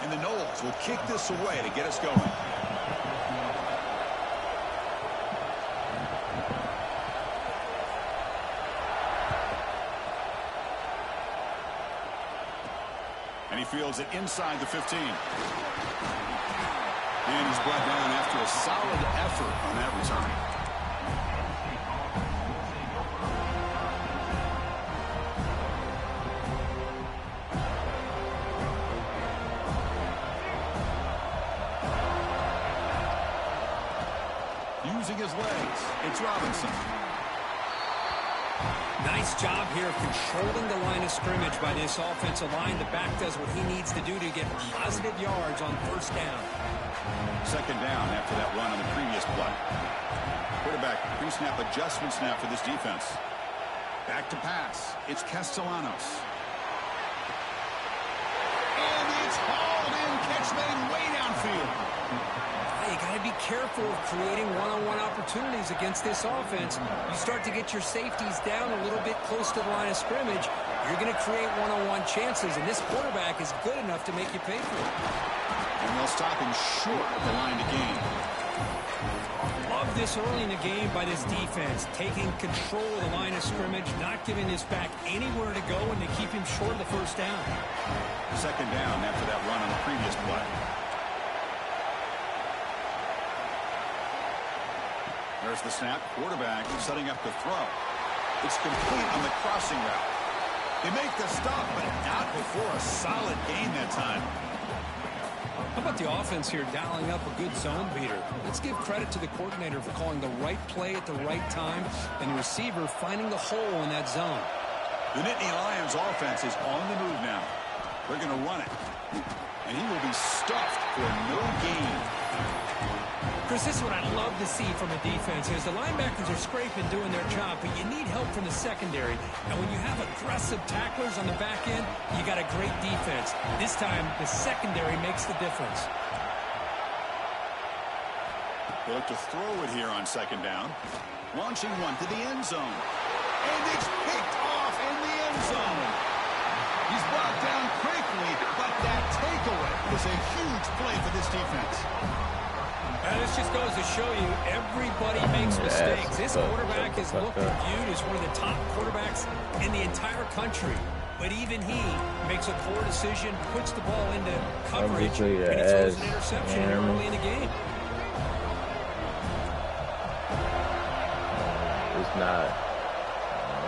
And the Knowles will kick this away to get us going. And he fields it inside the 15. And he's brought down after a solid effort on that return. Using his legs, it's Robinson. Nice job here of controlling the line of scrimmage by this offensive line. The back does what he needs to do to get positive yards on first down. Second down after that run on the previous play. Quarterback pre-snap adjustment snap for this defense. Back to pass. It's Castellanos. And it's hauled in. Catch made way downfield. You got to be careful of creating one-on-one opportunities against this offense. You start to get your safeties down a little bit close to the line of scrimmage, you're going to create one-on-one chances, and this quarterback is good enough to make you pay for it. And they'll stop him short of the line to gain. Love this early in the game by this defense, taking control of the line of scrimmage, not giving this back anywhere to go, and to keep him short of the first down. Second down after that run on the previous play. There's the snap. Quarterback setting up the throw. It's complete on the crossing route. They make the stop, but not before a solid gain that time. How about the offense here dialing up a good zone beater? Let's give credit to the coordinator for calling the right play at the right time and the receiver finding the hole in that zone. The Nittany Lions offense is on the move now. They're going to run it. And he will be stuffed for no gain. Chris, this is what I love to see from a defense is the linebackers are scraping, doing their job, but you need help from the secondary. And when you have aggressive tacklers on the back end, you got a great defense. This time, the secondary makes the difference. They look to throw it here on second down. Launching one to the end zone. And it's picked off in the end zone. He's brought down quickly, but that takeaway is a huge play for this defense. This just goes to show you everybody makes mistakes. This quarterback is looked and viewed as one of the top quarterbacks in the entire country. But even he makes a poor decision, puts the ball into coverage, and he throws an interception early in the game. It's not.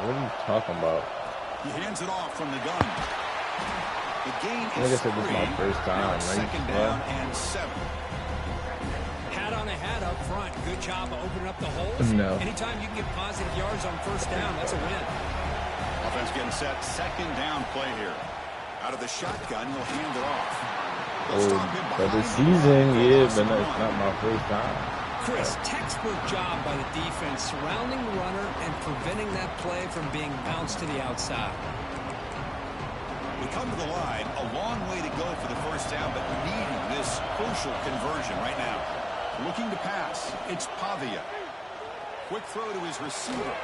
What are you talking about? He hands it off from the gun. The gain is like I said, this is my first time. Second down and 7. On a hat up front. Good job of opening up the holes. No. Anytime you can get positive yards on first down, that's a win. Offense getting set. Second down play here. Out of the shotgun, he'll hand it off. For the season, yeah, but it's not my first time. Chris, textbook job by the defense surrounding the runner and preventing that play from being bounced to the outside. We come to the line. A long way to go for the first down, but needing this crucial conversion right now. Looking to pass. It's Pavia. Quick throw to his receiver.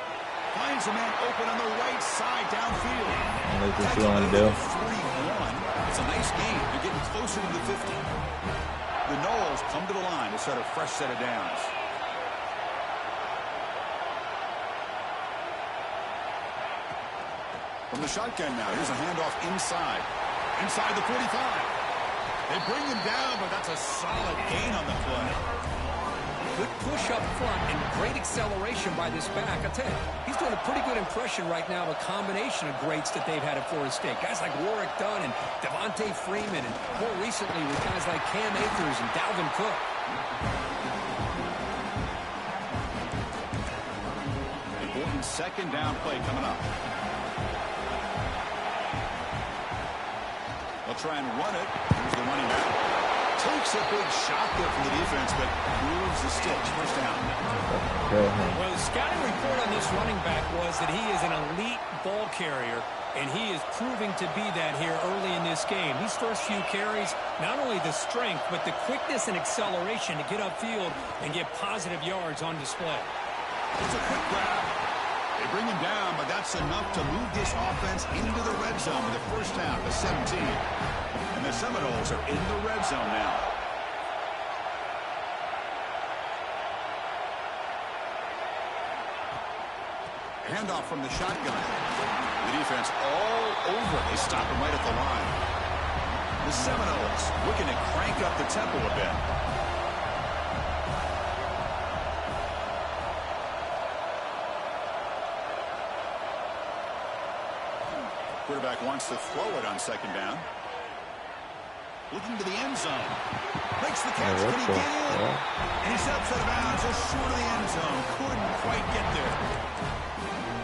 Finds a man open on the right side downfield. That's what you want to do. 3-1. It's a nice game. They're getting closer to the 50. The Knowles come to the line to set a fresh set of downs. From the shotgun now. Here's a handoff inside. Inside the 45. They bring him down, but that's a solid gain on the play. Good push up front and great acceleration by this back. I tell you, he's doing a pretty good impression right now of a combination of greats that they've had at Florida State. Guys like Warwick Dunn and Devontae Freeman, and more recently with guys like Cam Akers and Dalvin Cook. Important second down play coming up. They'll try and run it. Here's the running back. Takes a big shot there from the defense, but moves the sticks. First down. Well, the scouting report on this running back was that he is an elite ball carrier, and he is proving to be that here early in this game. These first few carries, not only the strength, but the quickness and acceleration to get upfield and get positive yards on display. It's a quick grab. They bring him down, but that's enough to move this offense into the red zone with a first down to 17. And the Seminoles are in the red zone now. Handoff from the shotgun. The defense all over. They stop him right at the line. The Seminoles looking to crank up the tempo a bit. Quarterback wants to throw it on second down. Looking to the end zone. Makes the catch. Can he get in? And he's outside of bounds, just short of the end zone. Couldn't quite get there.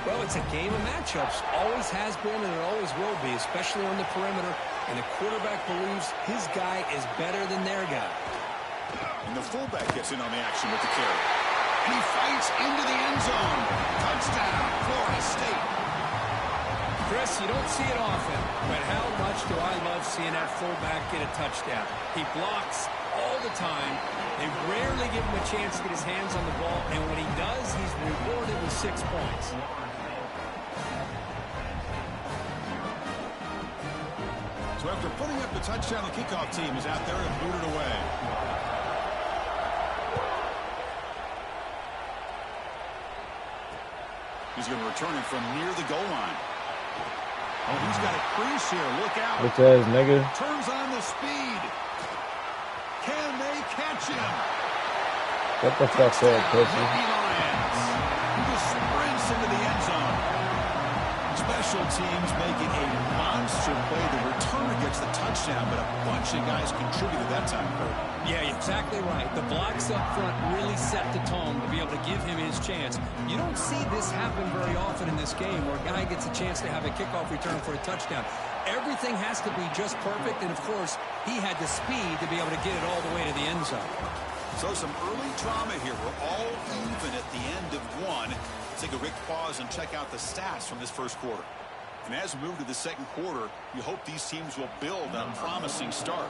Well, it's a game of matchups. Always has been and it always will be, especially on the perimeter. And the quarterback believes his guy is better than their guy. And the fullback gets in on the action with the carry. And he fights into the end zone. Touchdown, Florida State. Chris, you don't see it often, but how much do I love seeing that fullback get a touchdown. He blocks all the time. They rarely give him a chance to get his hands on the ball, and when he does, he's rewarded with 6 points. So after putting up the touchdown, the kickoff team is out there and booted away. He's going to return it from near the goal line. Oh, he's got a crease here. Look out. Bitch ass nigga. Turns on the speed. Can they catch him? What the fuck that pussy? He just sprints into the end zone. Special teams making a monster play. The returner gets the touchdown, but a bunch of guys contributed that time, Kurt. Yeah, exactly right. The blocks up front really set the tone to be able to give him his chance. You don't see this happen very often in this game where a guy gets a chance to have a kickoff return for a touchdown. Everything has to be just perfect, and of course, he had the speed to be able to get it all the way to the end zone. So some early drama here. We're all even at the end of one. Let's take a quick pause and check out the stats from this first quarter. And as we move to the second quarter, you hope these teams will build on a promising start.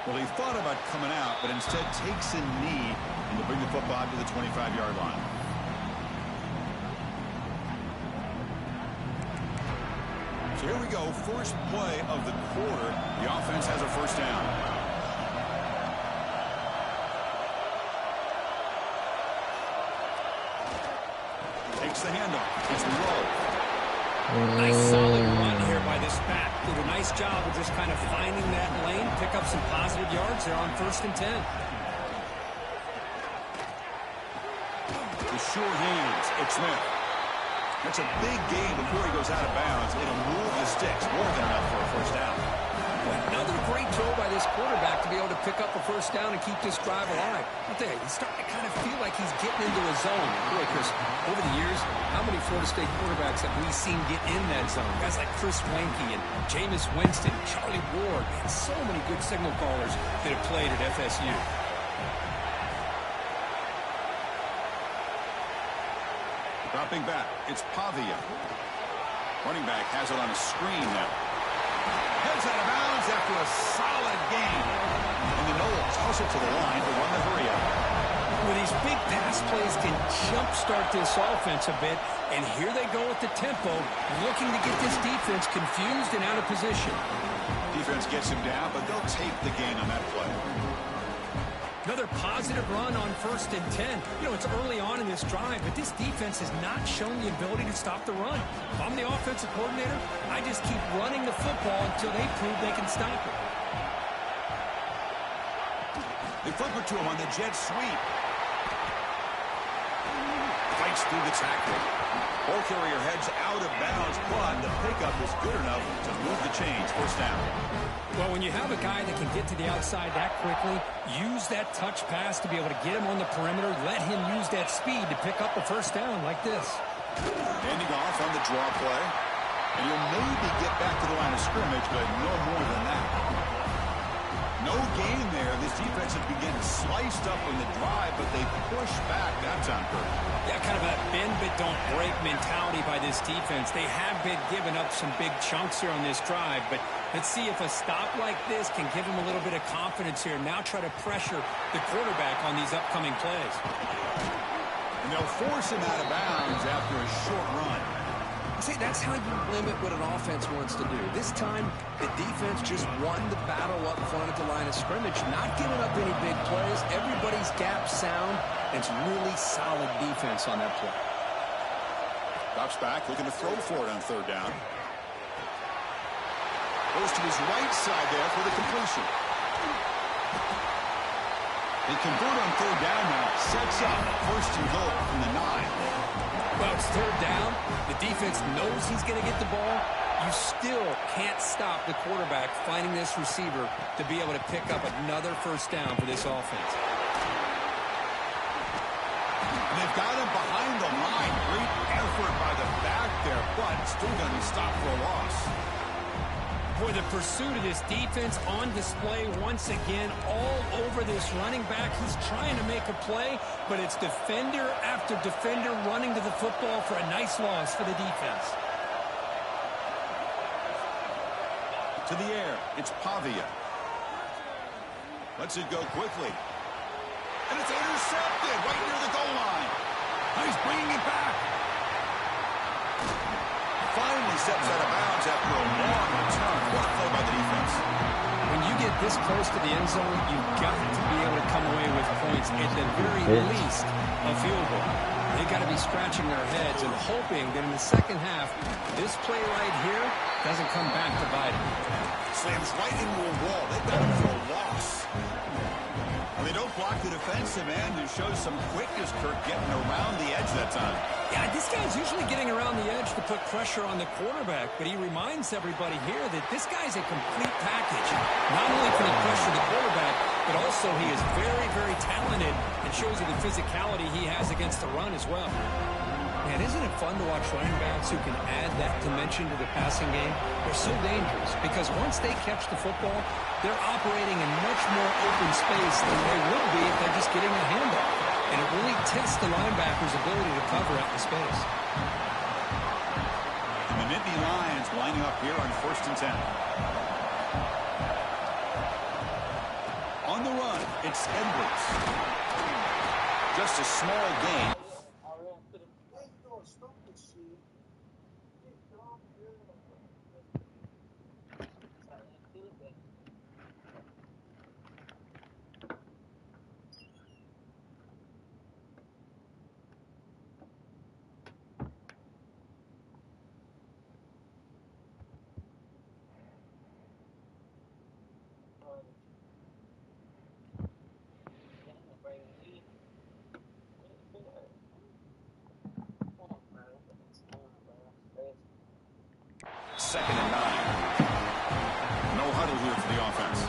Well, he thought about coming out, but instead takes a knee and will bring the football to the 25-yard line. So here we go, first play of the quarter. The offense has a first down. Takes the handoff. It's low. Nice solid run here by this back. Did a nice job of just kind of finding that lane, pick up some positive yards there on 1st and 10. The sure hands. It's Smith. That's a big gain before he goes out of bounds. It'll move the sticks. More than enough for a first down. Another great throw by this quarterback to be able to pick up a first down and keep this drive alive. I'll tell you, he's starting to kind of feel like he's getting into a zone. Boy, Chris, over the years, how many Florida State quarterbacks have we seen get in that zone? Guys like Chris Wanke and Jameis Winston, Charlie Ward, and so many good signal callers that have played at FSU. Dropping back, it's Pavia. Running back has it on a screen now. Heads out of bounds after a solid gain. And the Noles hustle to the line to run the hurry up. Well, these big pass plays can jumpstart this offense a bit. And here they go with the tempo, looking to get this defense confused and out of position. Defense gets him down, but they'll take the gain on that play. Another positive run on 1st and 10. You know, it's early on in this drive, but this defense has not shown the ability to stop the run. If I'm the offensive coordinator, I just keep running the football until they prove they can stop it. They flip it to him on the jet sweep. Fights through the tackle. Ball carrier heads out of bounds, but the pickup is good enough to move the chains. First down. Well, when you have a guy that can get to the outside that quickly, use that touch pass to be able to get him on the perimeter, let him use that speed to pick up a first down like this. Handing off on the draw play. And he'll maybe get back to the line of scrimmage, but no more than that. No gain there. This defense has begun to sliced up on the drive, but they push back that time, Kurt. Yeah, kind of a bend but don't break mentality by this defense. They have been giving up some big chunks here on this drive, but let's see if a stop like this can give them a little bit of confidence here. Now try to pressure the quarterback on these upcoming plays. And they'll force him out of bounds after a short run. See, that's how you limit what an offense wants to do. This time, the defense just won the battle up front at the line of scrimmage, not giving up any big plays. Everybody's gap sound, and it's really solid defense on that play. Drops back, looking to throw for it on third down. Goes to his right side there for the completion. They convert on third down now. Sets up first and goal from the 9. Well, it's third down. The defense knows he's going to get the ball. You still can't stop the quarterback finding this receiver to be able to pick up another first down for this offense. And they've got him behind the line. Great effort by the back there, but still going to be stopped for a loss. Boy, the pursuit of this defense on display once again all over this running back. He's trying to make a play, but it's defender after defender running to the football for a nice loss for the defense. To the air, it's Pavia. Lets it go quickly. And it's intercepted right near the goal line. Now he's bringing it back. Finally steps out of bounds after a long return. What a play by the defense. When you get this close to the end zone, you've got to be able to come away with points, at the very least a field goal. They've got to be scratching their heads and hoping that in the second half, this play right here doesn't come back to bite them. Slams right into a wall. They've got him for a loss. And they don't block the defensive end, who shows some quickness, Kirk, getting around the edge that time. Yeah, this guy's usually getting around the edge to put pressure on the quarterback, but he reminds everybody here that this guy's a complete package. Not only can he pressure the quarterback, but also he is very, very talented and shows you the physicality he has against the run as well. Man, isn't it fun to watch running backs who can add that dimension to the passing game? They're so dangerous because once they catch the football, they're operating in much more open space than they would be if they're just getting a handoff. And it really tests the linebacker's ability to cover out the space. And the Nittany Lions lining up here on 1st and 10. On the run, it's Edwards. Just a small gain. Second and 9. No huddle here for the offense.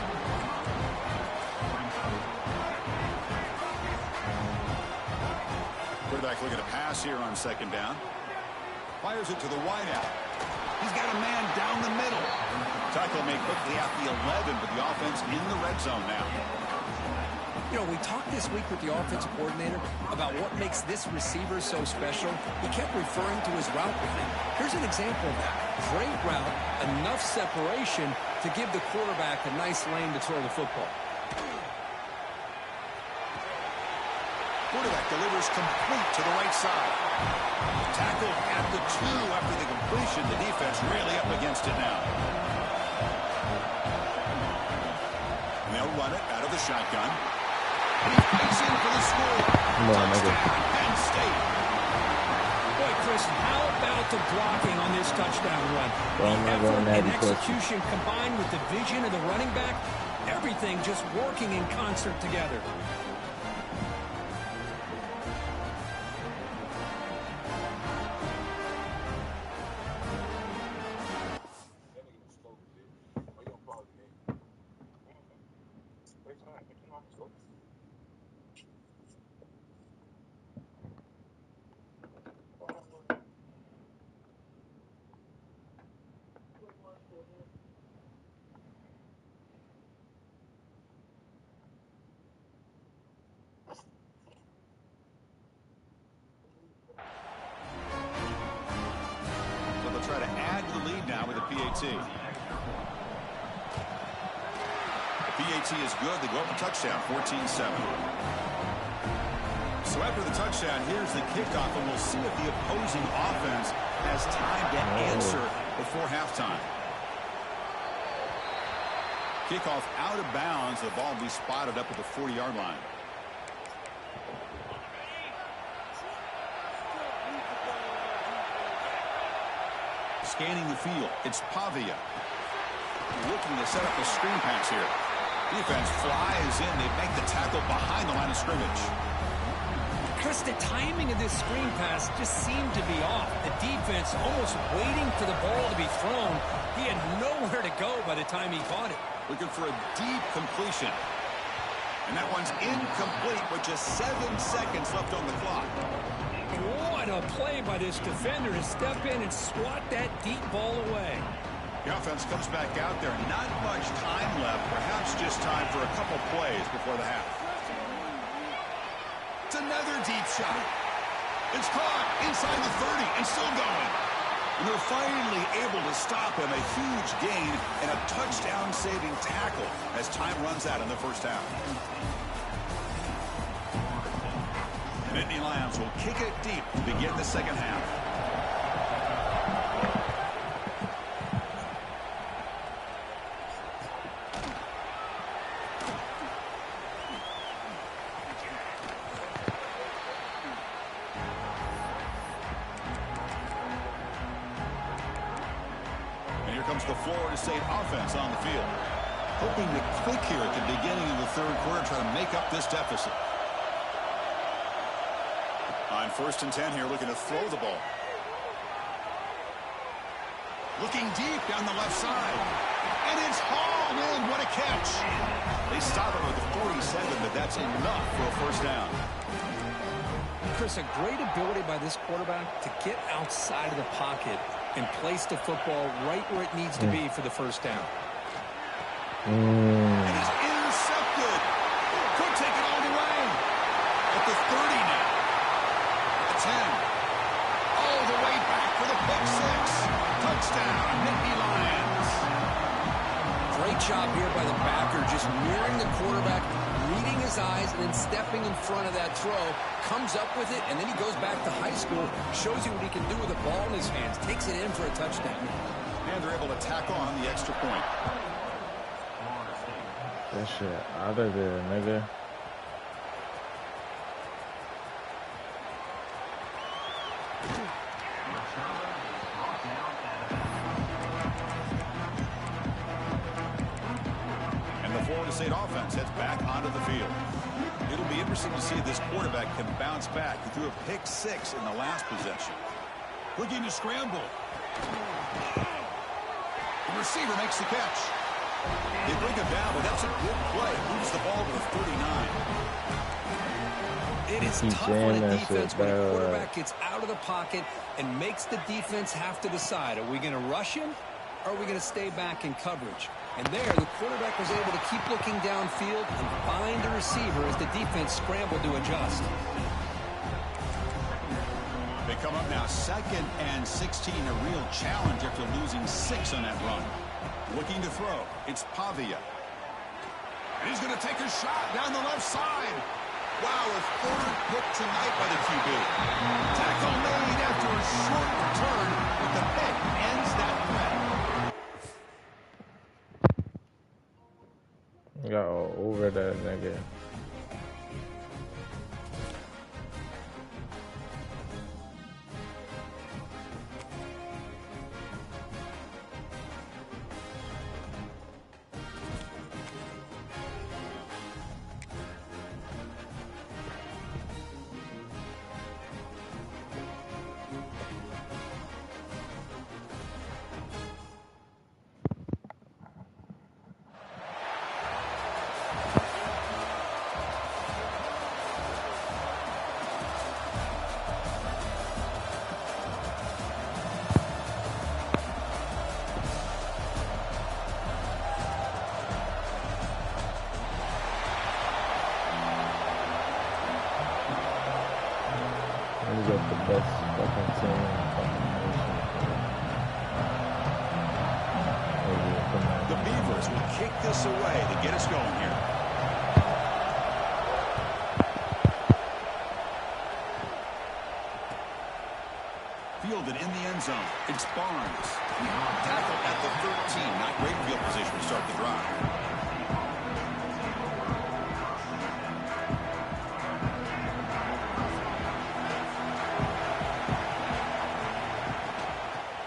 Quarterback looking to pass here on second down. Fires it to the wideout. He's got a man down the middle. Tackle made quickly at the 11, but the offense in the red zone now. You know, we talked this week with the offensive coordinator about what makes this receiver so special. He kept referring to his route running. Here's an example of that. Great route, enough separation to give the quarterback a nice lane to throw the football. Quarterback delivers complete to the right side. Tackled at the 2 after the completion. The defense really up against it now. And they'll run it out of the shotgun. And he fights in for the score. Touchdown, Penn State. Boy, Chris, how about the blocking on this touchdown run? The effort and execution combined with the vision of the running back, everything just working in concert together. PAT. The PAT is good. They go up a touchdown, 14-7. So after the touchdown, here's the kickoff, and we'll see if the opposing offense has time to answer before halftime. Kickoff out of bounds. The ball will be spotted up at the 40-yard line. Scanning the field, it's Pavia. Looking to set up a screen pass here. Defense flies in. They make the tackle behind the line of scrimmage. Chris, the timing of this screen pass just seemed to be off. The defense almost waiting for the ball to be thrown. He had nowhere to go by the time he caught it. Looking for a deep completion. And that one's incomplete with just 7 seconds left on the clock. What a play by this defender to step in and swat that deep ball away. The offense comes back out there. Not much time left. Perhaps just time for a couple plays before the half. It's another deep shot. It's caught inside the 30 and still going. And they're finally able to stop him. A huge gain and a touchdown-saving tackle as time runs out in the first half. The Nittany Lions will kick it deep to begin the second half. Comes the Florida State offense on the field. Hoping to click here at the beginning of the third quarter, trying to make up this deficit. On 1st and 10 here, looking to throw the ball. Looking deep down the left side. And it's hauled in. What a catch. They stop it with the 47, but that's enough for a first down. Chris, a great ability by this quarterback to get outside of the pocket and place the football right where it needs to be for the first down. It is intercepted. Could take it all the way. At the 30 now. The 10. All the way back for the pick six. Touchdown, Nittany Lions. Great job here by the backer, just mirroring the quarterback, reading his eyes, and then stepping in front of that throw. Comes up with it, and then he goes back to high school, shows you what he can do with the ball in his hands, takes it in for a touchdown. And they're able to tack on the extra point. That shit out of there, nigga. And the Florida State offense heads back onto the field. It'll be interesting to see if this quarterback can bounce back. He threw a pick six in the last possession. Looking to scramble. The receiver makes the catch. They bring him down, but that's a good play. Moves the ball to the 39. It is tough on a defense when a quarterback gets out of the pocket and makes the defense have to decide, are we going to rush him or are we going to stay back in coverage? And there, the quarterback was able to keep looking downfield and find a receiver as the defense scrambled to adjust. They come up now 2nd and 16, a real challenge after losing 6 on that run. Looking to throw, it's Pavia. And he's going to take a shot down the left side. Wow, a third pick tonight by the QB. Tackle made after a short return, but the pick ends that threat. Got all over that nigga. this away to get us going here. Fielded in the end zone. It's Barnes. Tackled at the 13. Not great field position to start the drive.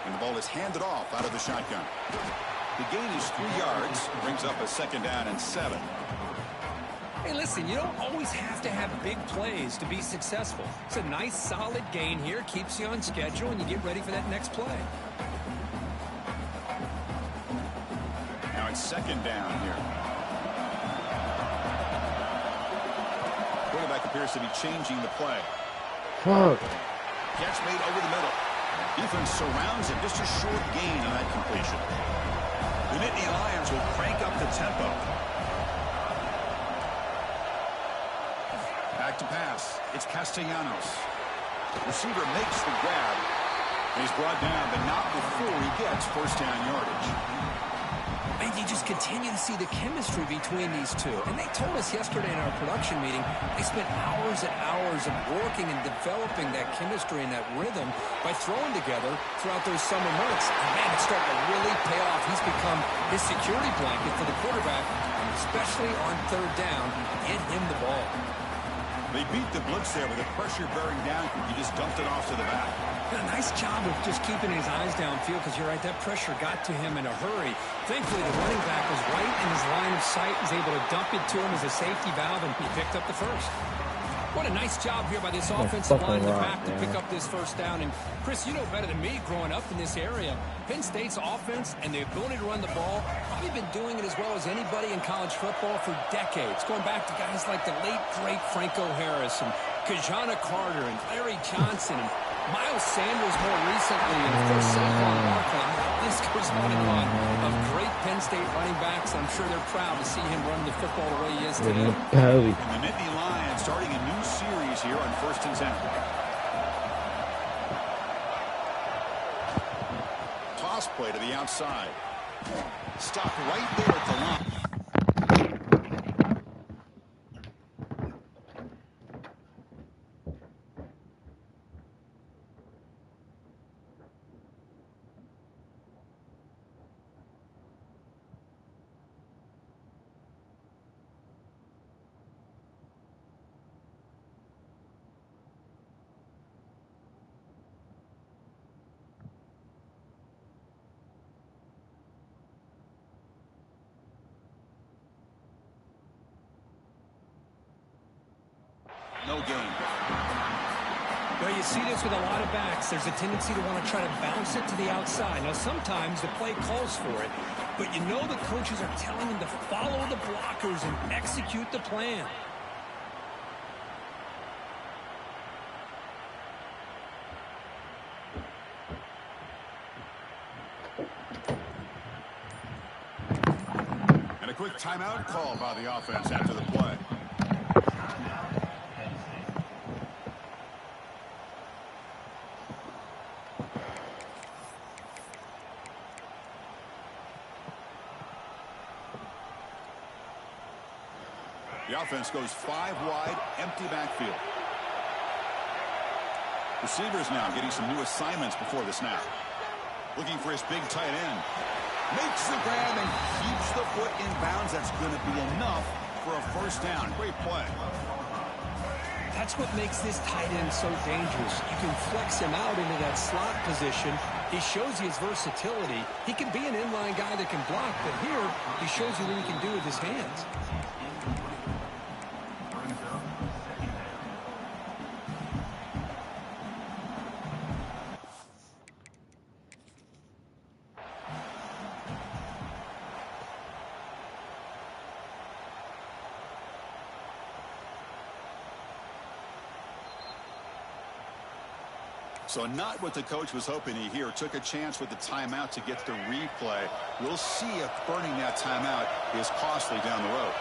And the ball is handed off out of the shotgun. The gain is 3 yards. Brings up a 2nd down and 7. Hey, listen, you don't always have to have big plays to be successful. It's a nice, solid gain here. Keeps you on schedule, and you get ready for that next play. Now it's 2nd down here. Quarterback appears to be changing the play. Fuck. Catch made over the middle. Defense surrounds him. Just a short gain on that completion. The Nittany Lions will crank up the tempo. Back to pass. It's Castellanos. Receiver makes the grab. He's brought down, but not before he gets 1st down yardage. And you just continue to see the chemistry between these two. And they told us yesterday in our production meeting, they spent hours and hours of working and developing that chemistry and that rhythm by throwing together throughout those summer months. And man, it's starting to really pay off. He's become his security blanket for the quarterback, especially on 3rd down. Get him the ball. They beat the blitz there with the pressure bearing down. He just dumped it off to the back. A nice job of just keeping his eyes downfield, because you're right, that pressure got to him in a hurry. Thankfully, the running back was right in his line of sight, was able to dump it to him as a safety valve, and he picked up the first. What a nice job here by this offensive line in the back to pick up this 1st down. And, Chris, you know better than me growing up in this area, Penn State's offense and the ability to run the ball, probably been doing it as well as anybody in college football for decades, going back to guys like the late, great Franco Harris and Kajana Carter and Larry Johnson and Miles Sanders more recently, and of course Saquon Barkley. The list goes on and on of great Penn State running backs. I'm sure they're proud to see him run the football the way he is today. And the Nittany Lions starting a new series here on 1st and 10. Toss play to the outside. Stop right there at the line. No gain. Well, you see this with a lot of backs. There's a tendency to want to try to bounce it to the outside. Now, sometimes the play calls for it, but you know the coaches are telling them to follow the blockers and execute the plan. And a quick timeout called by the offense after the play. The offense goes 5 wide, empty backfield. Receivers now getting some new assignments before the snap. Looking for his big tight end. Makes the grab and keeps the foot in bounds. That's going to be enough for a 1st down. Great play. That's what makes this tight end so dangerous. You can flex him out into that slot position. He shows you his versatility. He can be an inline guy that can block, but here he shows you what he can do with his hands. So not what the coach was hoping to hear. Took a chance with the timeout to get the replay. We'll see if burning that timeout is costly down the road.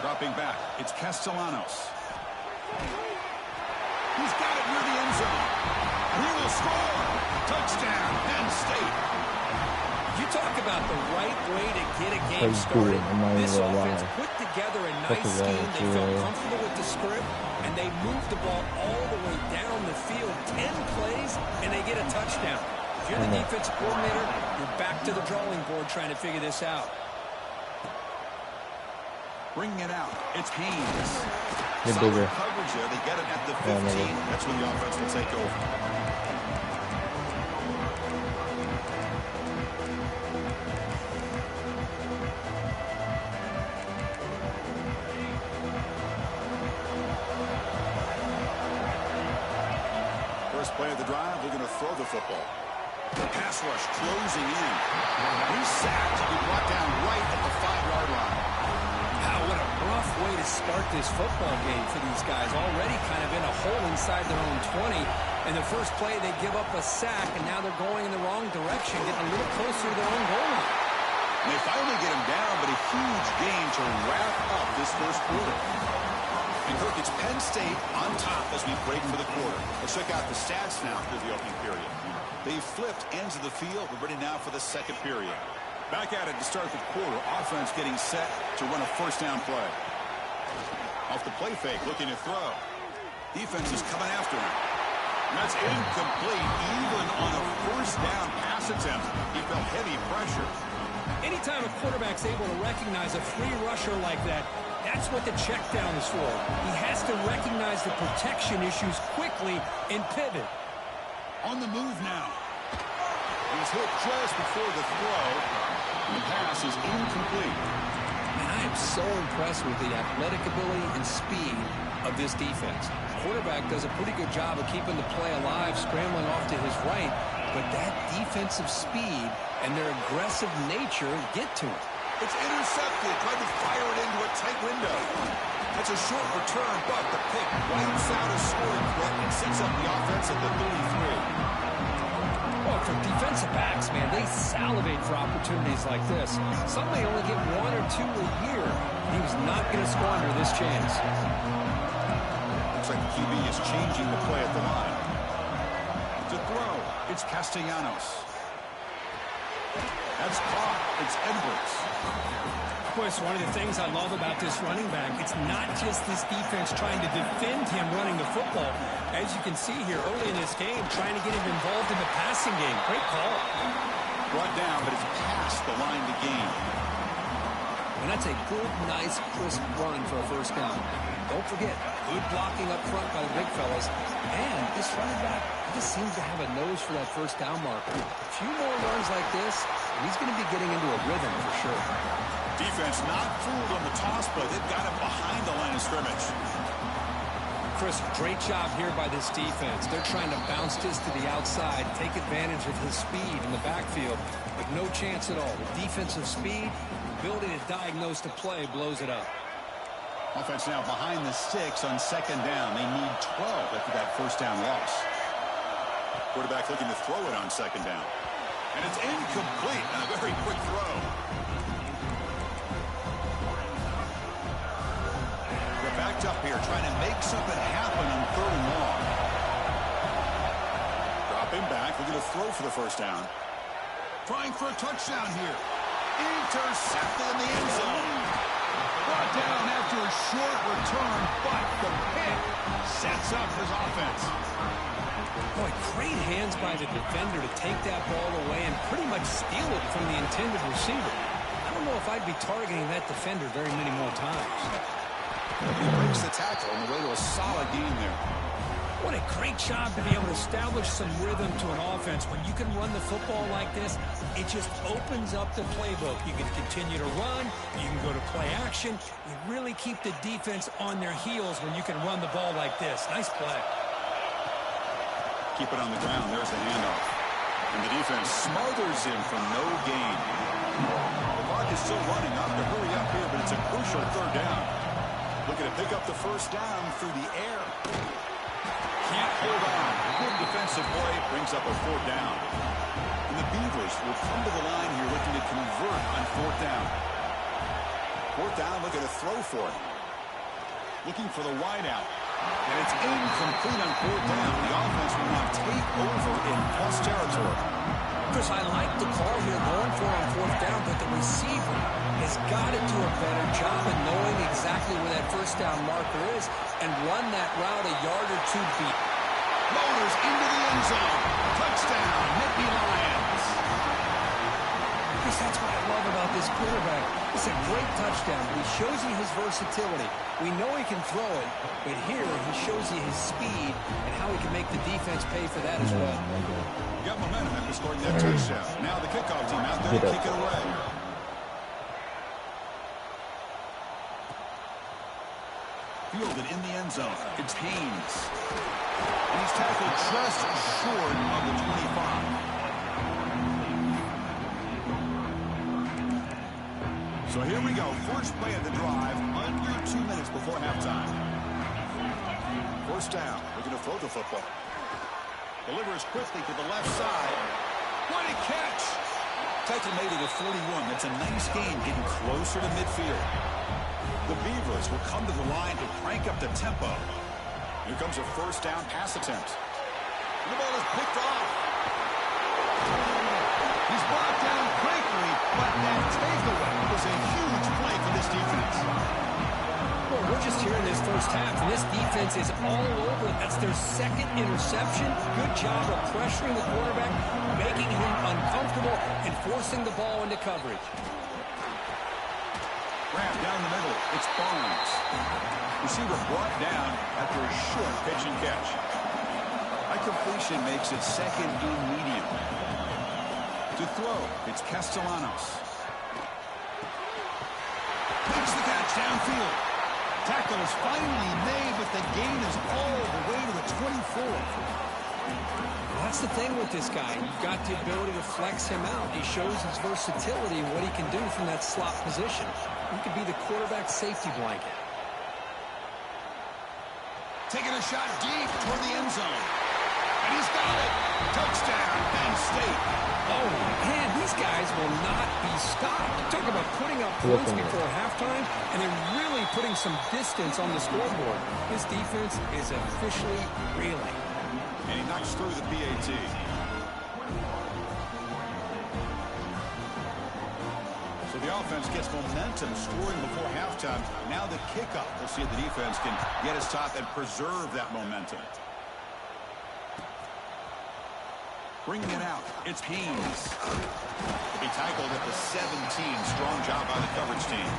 Dropping back, it's Castellanos. He's got it near the end zone. He will score. Touchdown, Penn State. You talk about the right way to get a game started. This offense put together a nice scheme. They felt comfortable with the script, and they moved the ball all the way down the field. 10 plays, and they get a touchdown. If you're the defensive coordinator, you're back to the drawing board trying to figure this out. Bringing it out. It's Haynes. Get Solid bigger. coverage there. They get it at the 15. That's when the offense will take over. First play of the drive, we're going to throw the football. Pass rush closing in. He's sacked. He'll be brought down right at the 5-yard line. Wow, what a rough way to start this football game for these guys. Already kind of in a hole inside their own 20. And the first play, they give up a sack, and now they're going in the wrong direction, getting a little closer to their own goal line. And they finally get him down, but a huge gain to wrap up this first quarter. And Kirk, it's Penn State on top as we break for the quarter. Let's check out the stats now through the opening period. They flipped ends of the field. We're ready now for the second period. Back at it to start the quarter. Offense getting set to run a first down play. Off the play fake, looking to throw. Defense is coming after him. And that's incomplete. Even on a first down pass attempt, he felt heavy pressure. Anytime a quarterback's able to recognize a free rusher like that, that's what the check down is for. He has to recognize the protection issues quickly and pivot. On the move now. He's hit just before the throw. The pass is incomplete. And I am so impressed with the athletic ability and speed of this defense. The quarterback does a pretty good job of keeping the play alive, scrambling off to his right, but that defensive speed and their aggressive nature get to him. It's intercepted. Tried to fire it into a tight window. That's a short return, but the pick wipes out a scoring threat and sets up the offense at the 33. Well, for defensive backs, man, they salivate for opportunities like this. Some may only get 1 or 2 a year. He was not going to squander this chance. Looks like the QB is changing the play at the line. To throw, it's Castellanos. That's caught. It's Edwards. Of course, one of the things I love about this running back, it's not just this defense trying to defend him running the football. As you can see here early in this game, trying to get him involved in the passing game. Great call. Brought down, but it's past the line to gain. And that's a good, nice, crisp run for a first down. Don't forget, good blocking up front by the big fellas. And this running back just seems to have a nose for that first down marker. A few more runs like this, and he's going to be getting into a rhythm for sure. Defense not fooled on the toss play. They've got him behind the line of scrimmage. Chris, great job here by this defense. They're trying to bounce this to the outside, take advantage of his speed in the backfield, but no chance at all. The defensive speed, ability to diagnose the play, blows it up. Offense now behind the sticks on second down. They need 12 after that first down loss. Quarterback looking to throw it on second down. And it's incomplete. A very quick throw. They're backed up here trying to make something happen on third and long. Drop him back. Looking to throw for the first down. Trying for a touchdown here. Intercepted in the end zone. Brought down after a short return, but the pick sets up his offense. Boy, great hands by the defender to take that ball away and pretty much steal it from the intended receiver. I don't know if I'd be targeting that defender very many more times. He breaks the tackle on the way to a solid gain there. What a great job to be able to establish some rhythm to an offense. When you can run the football like this, it just opens up the playbook. You can continue to run. You can go to play action. You really keep the defense on their heels when you can run the ball like this. Nice play. Keep it on the ground. There's the handoff. And the defense smothers him for no gain. The clock is still running. Not to hurry up here, but it's a crucial third down. Looking to pick up the first down through the air. Can't hold on. Good defensive play brings up a fourth down. And the Beavers will come to the line here looking to convert on fourth down. Fourth down, looking to throw for it. Looking for the wide out. And it's incomplete on 4th down. The offense will now take over in plus territory. Chris, I like the call here going for on 4th down, but the receiver has got to do a better job of knowing exactly where that 1st down marker is and run that route a yard or two deep. Motors into the end zone. Touchdown, Nittany Lions. Chris, that's what I love about this quarterback. It's a great touchdown. He shows you his versatility. We know he can throw it, but here he shows you his speed and how he can make the defense pay for that as well. You got momentum after scoring that touchdown. Now the kickoff team out there to kick it away. Fielded in the end zone. It's Haynes. And he's tackled just short of the 25. So here we go. First play of the drive, under 2 minutes before halftime. 1st down. Looking to throw the football. Delivers quickly to the left side. What a catch! Titan made it at 41. That's a nice gain, getting closer to midfield. The Beavers will come to the line to crank up the tempo. Here comes a 1st down pass attempt. And the ball is picked off. He's brought down quickly, but that takeaway was a huge play for this defense. Well, we're just here in this 1st half, and this defense is all over. That's their 2nd interception. Good job of pressuring the quarterback, making him uncomfortable, and forcing the ball into coverage. Wrapped down the middle. It's Barnes. Receiver brought down after a short pitch and catch. That completion makes it 2nd and medium. To throw, it's Castellanos. Takes the catch downfield. Tackle is finally made, but the gain is all the way to the 24. That's the thing with this guy. You've got the ability to flex him out. He shows his versatility and what he can do from that slot position. He could be the quarterback safety blanket. Taking a shot deep toward the end zone. And he's got it. Touchdown, Penn State. Oh, man, these guys will not be stopped. Talk about putting up points before halftime and then really putting some distance on the scoreboard. This defense is officially reeling. And he knocks through the PAT. So the offense gets momentum scoring before halftime. Now the kickoff. We'll see if the defense can get his top and preserve that momentum. Bringing it out, it's Haynes. He tackled at the 17. Strong job by the coverage team.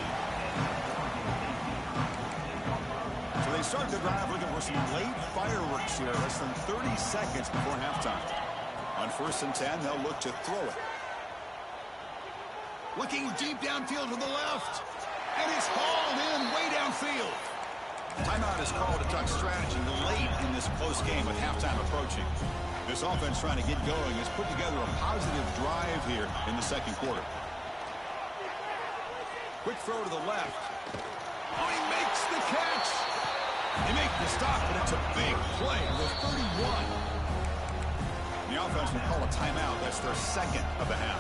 So they start the drive looking for some late fireworks here. Less than 30 seconds before halftime. On 1st and 10, they'll look to throw it. Looking deep downfield to the left. And it's hauled in way downfield. Timeout is called to talk strategy late in this close game with halftime approaching. This offense trying to get going has put together a positive drive here in the 2nd quarter. Quick throw to the left. Oh, he makes the catch. They make the stop, but it's a big play with 31. The offense will call a timeout. That's their 2nd of the half.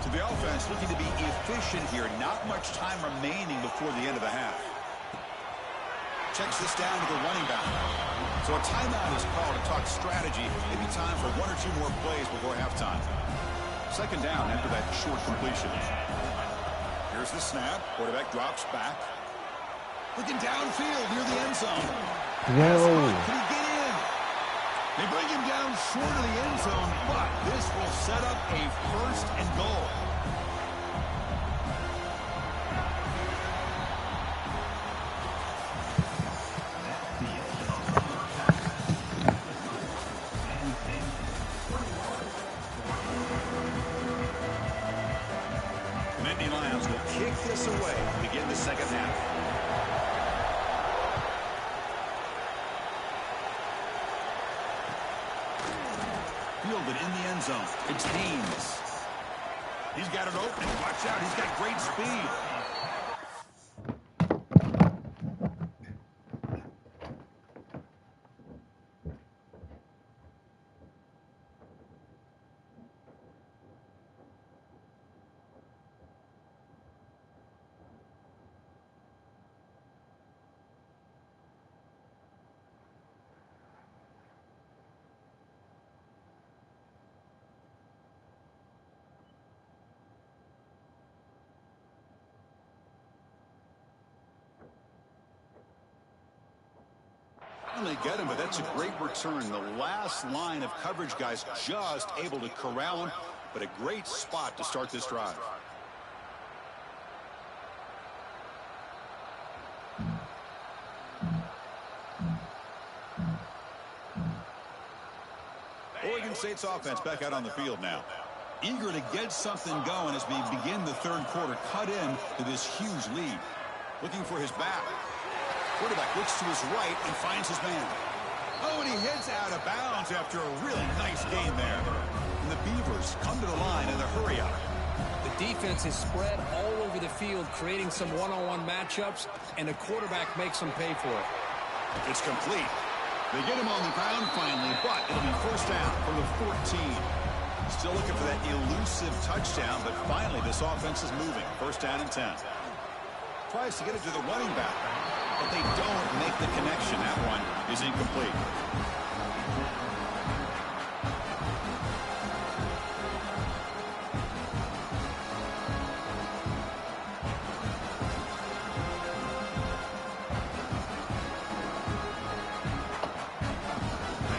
So the offense looking to be efficient here. Not much time remaining before the end of the half. Checks this down to the running back. So a timeout is called to talk strategy. Maybe time for 1 or 2 more plays before halftime. 2nd down after that short completion. Here's the snap. Quarterback drops back. Looking downfield near the end zone. Yo. Can he get in? They bring him down short of the end zone, but this will set up a 1st and goal. This away to begin the 2nd half. Fielded in the end zone. It's Haynes. He's got it open. Watch out. He's got great speed. Finally get him, but that's a great return. The last line of coverage guys just able to corral him, but a great spot to start this drive. Oregon State's offense back out on the field now. Eager to get something going as we begin the third quarter. Cut in to this huge lead. Looking for his back. Quarterback looks to his right and finds his man. Oh, and he heads out of bounds after a really nice gain there. And the Beavers come to the line in a hurry up. The defense is spread all over the field, creating some one-on-one matchups, and the quarterback makes them pay for it. It's complete. They get him on the ground finally, but it'll be first down from the 14. Still looking for that elusive touchdown, but finally this offense is moving. First down and 10. Tries to get it to the running back, but they don't make the connection. That one is incomplete.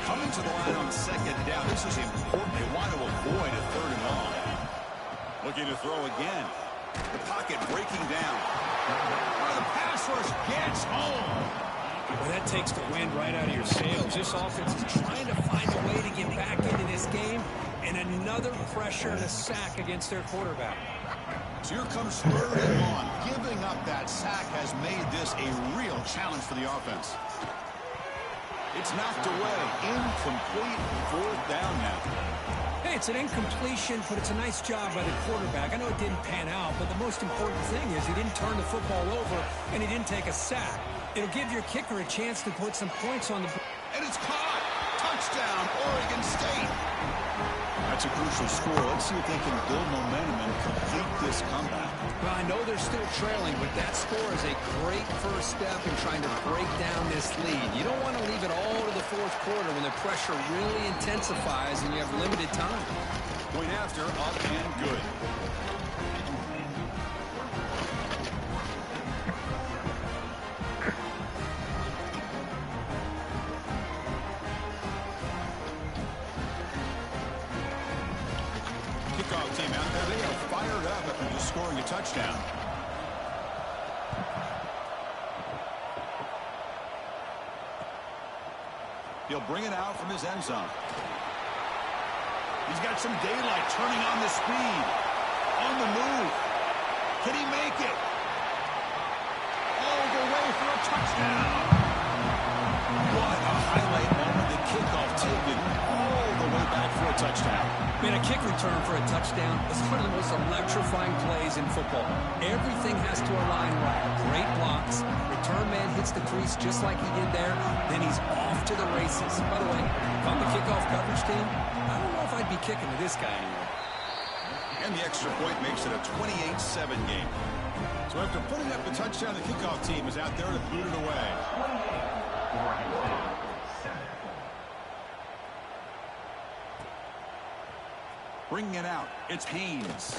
Coming to the line on second down. This is important. They want to avoid a third and long. Looking to throw again. The pocket breaking down. The pass rush gets home. Well, that takes the wind right out of your sails. This offense is trying to find a way to get back into this game, and another pressure and a sack against their quarterback. So here comes third and long. Giving up that sack has made this a real challenge for the offense. It's knocked away. Incomplete. Fourth down now. Hey, it's an incompletion, but it's a nice job by the quarterback. I know it didn't pan out, but the most important thing is he didn't turn the football over, and he didn't take a sack. It'll give your kicker a chance to put some points on the board. And it's caught. Touchdown, Oregon State. That's a crucial score. Let's see if they can build momentum and complete this comeback. Well, I know they're still trailing, but that score is a great first step in trying to break down this lead. You don't want to leave it all to the fourth quarter when the pressure really intensifies and you have limited time. Point after, up and good. Kickoff team out there. They are fired up after just scoring a touchdown. He'll bring it out from his end zone. He's got some daylight, turning on the speed. On the move. Can he make it? All the way for a touchdown. What a highlight moment. The kickoff taken all the way back for a touchdown. Man, a kick return for a touchdown is one of the most electrifying plays in football. Everything has to align right. Great blocks. Return man hits the crease just like he did there. Then he's off to the races. By the way, if I'm the kickoff coverage team, I don't know if I'd be kicking to this guy anymore. And the extra point makes it a 28-7 game. So after putting up the touchdown, the kickoff team is out there to boot it away. Bringing it out, it's Haynes.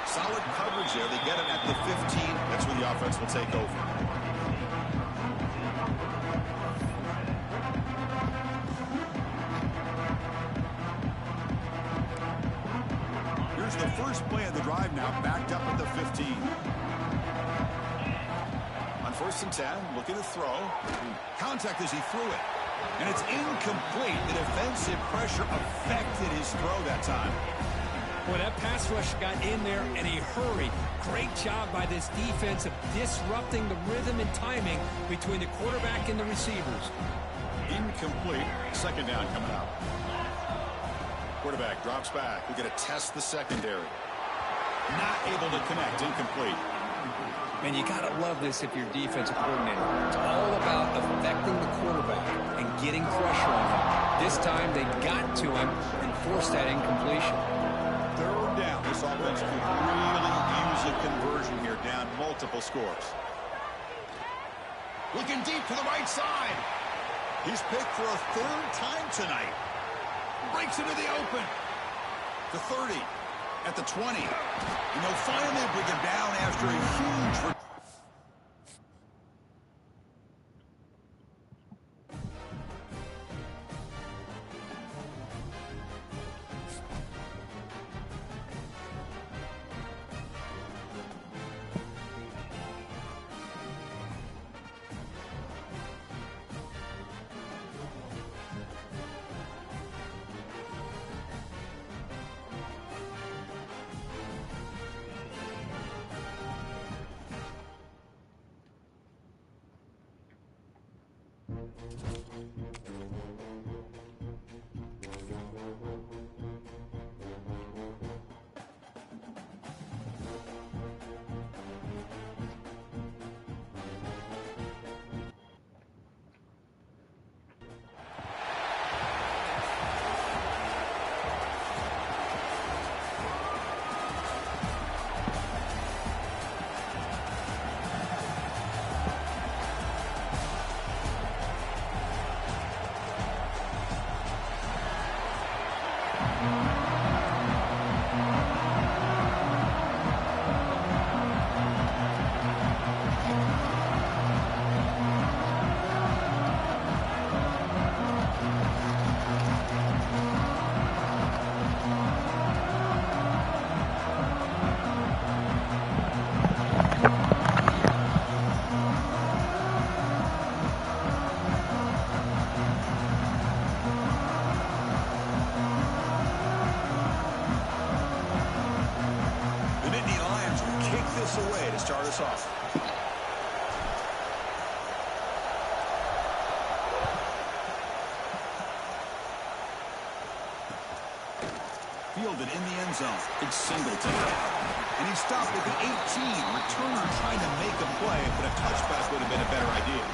Solid coverage there. They get it at the 15. That's where the offense will take over. Here's the first play of the drive now, backed up at the 15. On first and 10, looking to throw. Contact as he threw it. And it's incomplete. The defensive pressure affected his throw that time. Boy, that pass rush got in there in a hurry. Great job by this defense of disrupting the rhythm and timing between the quarterback and the receivers. Incomplete. Second down coming up. Quarterback drops back. We're going to test the secondary. Not able to connect. Incomplete. Man, you got to love this if you're defensive coordinator. It's all about affecting the quarterback and getting pressure on him. This time they got to him and forced that incompletion. Third down. This offense could really use a conversion here, down multiple scores. Looking deep to the right side. He's picked for a third time tonight. Breaks into the open. The 30. At the 20. And they'll finally bring him down after a huge... to start us off. Fielded in the end zone. It's Singleton. And he stopped at the 18. Returner trying to make a play, but a touchback would have been a better idea.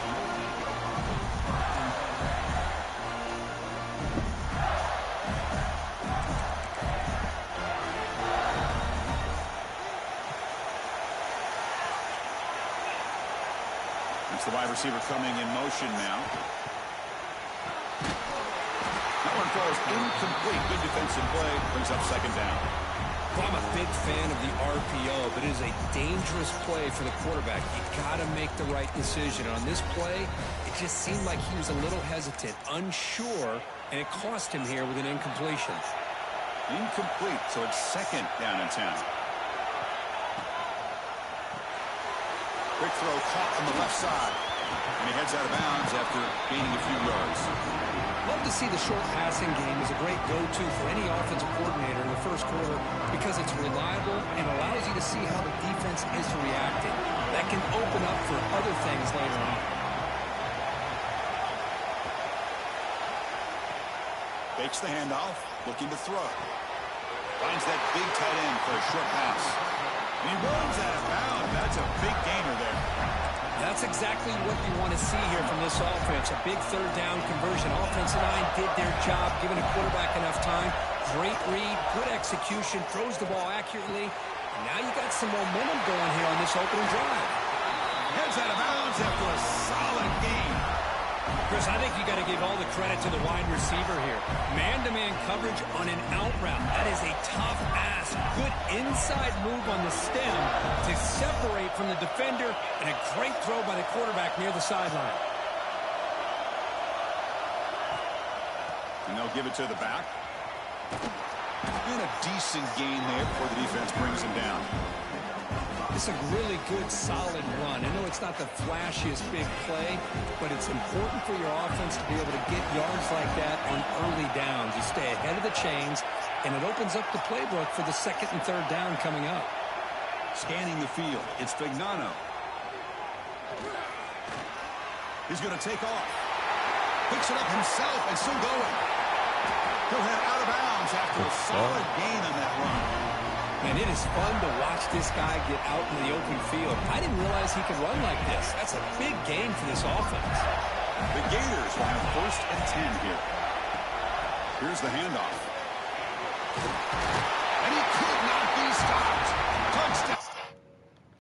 It's the wide receiver coming in motion now. That one falls incomplete. Good defensive play. Brings up second down. Well, I'm a big fan of the RPO, but it is a dangerous play for the quarterback. You got to make the right decision. On this play, it just seemed like he was a little hesitant, unsure, and it cost him here with an incompletion. Incomplete, so it's second down in town. Quick throw caught on the left side. And he heads out of bounds after gaining a few yards. Love to see the short passing game as a great go-to for any offensive coordinator in the first quarter because it's reliable and allows you to see how the defense is reacting. That can open up for other things later on. Fakes the handoff, looking to throw. Finds that big tight end for a short pass. And he runs out of bounds. That's a big gainer there. That's exactly what you want to see here from this offense. A big third down conversion. Offensive line did their job, giving a quarterback enough time. Great read, good execution, throws the ball accurately. And now you got some momentum going here on this opening drive. Heads out of bounds after a solid game. Chris, I think you got to give all the credit to the wide receiver here. Man-to-man coverage on an out route. That is a tough ask. Good inside move on the stem to separate from the defender, and a great throw by the quarterback near the sideline. And they'll give it to the back. And a decent gain there before the defense brings him down. It's a really good, solid run. I know it's not the flashiest big play, but it's important for your offense to be able to get yards like that on early downs. You stay ahead of the chains, and it opens up the playbook for the second and third down coming up. Scanning the field, it's Fignano. He's going to take off. Picks it up himself and still going. He'll head out of bounds after a solid gain on that run. Man, it is fun to watch this guy get out in the open field. I didn't realize he could run like this. That's a big gain for this offense. The Gators will have 1st and 10 here. Here's the handoff. And he could not be stopped. Touchdown.